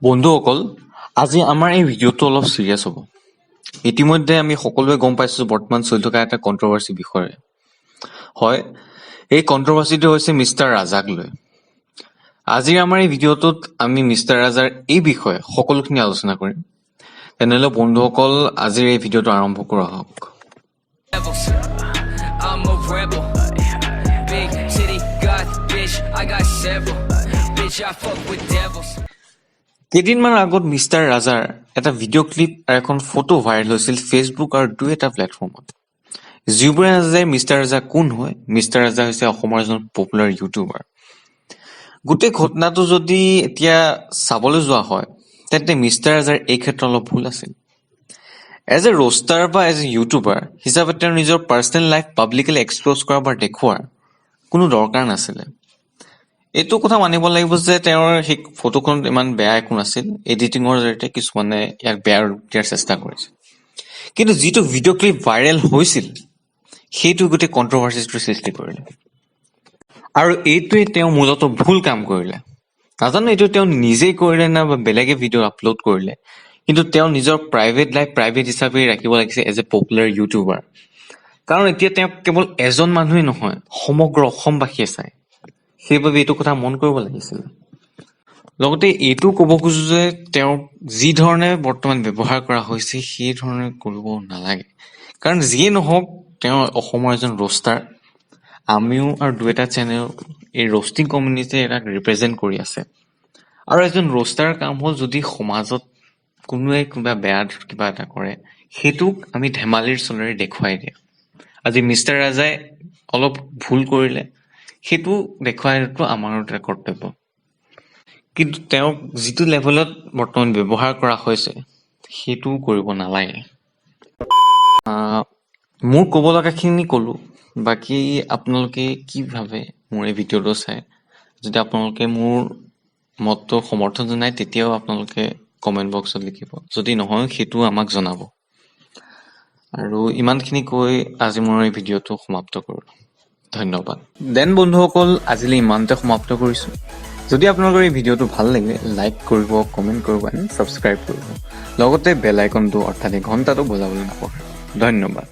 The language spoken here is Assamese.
বন্ধুসকল, আজি আমাৰ এই ভিডিঅ'টো অলপ চিৰিয়াছ হ'ব। ইতিমধ্যে আমি সকলোৱে গম পাইছোঁ বৰ্তমান চলি থকা এটা কণ্ট্ৰভাৰ্চি বিষয়ে। হয়, এই কণ্ট্ৰভাৰ্চিটো হৈছে মিষ্টাৰ ৰাজাক লৈ। আজিৰ আমাৰ এই ভিডিঅ'টোত আমি মিষ্টাৰ ৰাজাৰ এই বিষয়ে সকলোখিনি আলোচনা কৰিম। তেনেহ'লে বন্ধুসকল, আজিৰ এই ভিডিঅ'টো আৰম্ভ কৰা হওক। I'm a rebel. Big city, got bitch, I got several. Bitch, I fuck with devils. কেইদিনমান আগত মিষ্টাৰ ৰাজাৰ এটা ভিডিঅ' ক্লিপ আৰু এখন ফটো ভাইৰেল হৈছিল ফেচবুক আৰু দুই এটা প্লেটফৰ্মত। যিবোৰে নাজানে মিষ্টাৰ ৰাজা কোন হয়, মিষ্টাৰ ৰাজা হৈছে অসমৰ এজন পপুলাৰ ইউটিউবাৰ। গোটেই ঘটনাটো যদি এতিয়া চাবলৈ যোৱা হয়, তেন্তে মিষ্টাৰ ৰাজাৰ এই ক্ষেত্ৰত অলপ ভুল আছিল। এজ এ ৰোষ্টাৰ বা এজ এ ইউটিউবাৰ হিচাপে তেওঁ নিজৰ পাৰ্চনেল লাইফ পাব্লিকেলি এক্সপ'জ কৰা বা দেখুওৱাৰ কোনো দৰকাৰ নাছিলে। এইটো কথা মানিব লাগিব যে তেওঁৰ সেই ফটোখনত ইমান বেয়া একো নাছিল। এডিটিঙৰ জৰিয়তে কিছুমানে ইয়াক বেয়া ৰূপ দিয়াৰ চেষ্টা কৰিছিল। কিন্তু যিটো ভিডিঅ' ক্লিপ ভাইৰেল হৈছিল, সেইটো গোটেই কণ্ট্ৰভাৰ্চিটোৰ সৃষ্টি কৰিলে। আৰু এইটোৱে তেওঁ মূলতঃ ভুল কাম কৰিলে। নাজানো এইটো তেওঁ নিজেই কৰিলে না বা বেলেগে ভিডিঅ' আপলোড কৰিলে, কিন্তু তেওঁ নিজৰ প্ৰাইভেট লাইফ প্ৰাইভেট হিচাপে ৰাখিব লাগিছে এজ এ পপুলাৰ ইউটিউবাৰ। কাৰণ এতিয়া তেওঁ কেৱল এজন মানুহেই নহয়, সমগ্ৰ অসমবাসীয়ে চায়। সেইবাবে এইটো কথা মন কৰিব লাগিছিল। লগতে এইটো ক'ব খোজো যে তেওঁক যি ধৰণে বৰ্তমান ব্যৱহাৰ কৰা হৈছে সেই ধৰণে কৰিব নালাগে। কাৰণ যিয়ে নহওক তেওঁ অসমৰ এজন ৰোষ্টাৰ। আমিও আৰু দুই এটা চেনেল এই ৰোষ্টিং কমিউনিটিয়ে এটাক ৰিপ্ৰেজেণ্ট কৰি আছে। আৰু এজন ৰোষ্টাৰ কাম হ'ল যদি সমাজত কোনোৱে কিবা বেয়া কিবা এটা কৰে, সেইটোক আমি ধেমালিৰ চলেৰে দেখুৱাই দিয়ে। আজি মিষ্টাৰ ৰাজাই অলপ ভুল কৰিলে, সেইটো দেখুৱাইটো আমাৰো এটা কৰ্তব্য। কিন্তু তেওঁক যিটো লেভেলত বৰ্তমান ব্যৱহাৰ কৰা হৈছে, সেইটো কৰিব নালাগে। মোৰ ক'ব লগাখিনি ক'লোঁ। বাকী আপোনালোকে কি ভাবে মোৰ এই ভিডিঅ'টো চাই? যদি আপোনালোকে মোৰ মতটো সমৰ্থন জনায়, তেতিয়াও আপোনালোকে কমেণ্ট বক্সত লিখিব। যদি নহয়, সেইটোও আমাক জনাব। আৰু ইমানখিনি কৈ আজি মোৰ এই ভিডিঅ'টো সমাপ্ত কৰোঁ। ধন্যবাদ। দেন বন্ধুসকল, আজিলৈ ইমানতে সমাপ্ত কৰিছোঁ। যদি আপোনালোকৰ এই ভিডিঅ'টো ভাল লাগে, লাইক কৰিব, কমেণ্ট কৰিব আৰু ছাবস্ক্ৰাইব কৰিব। লগতে বেল আইকনটো অৰ্থাৎ ঘণ্টাটো বজাবলৈ নাপাহৰিব। ধন্যবাদ।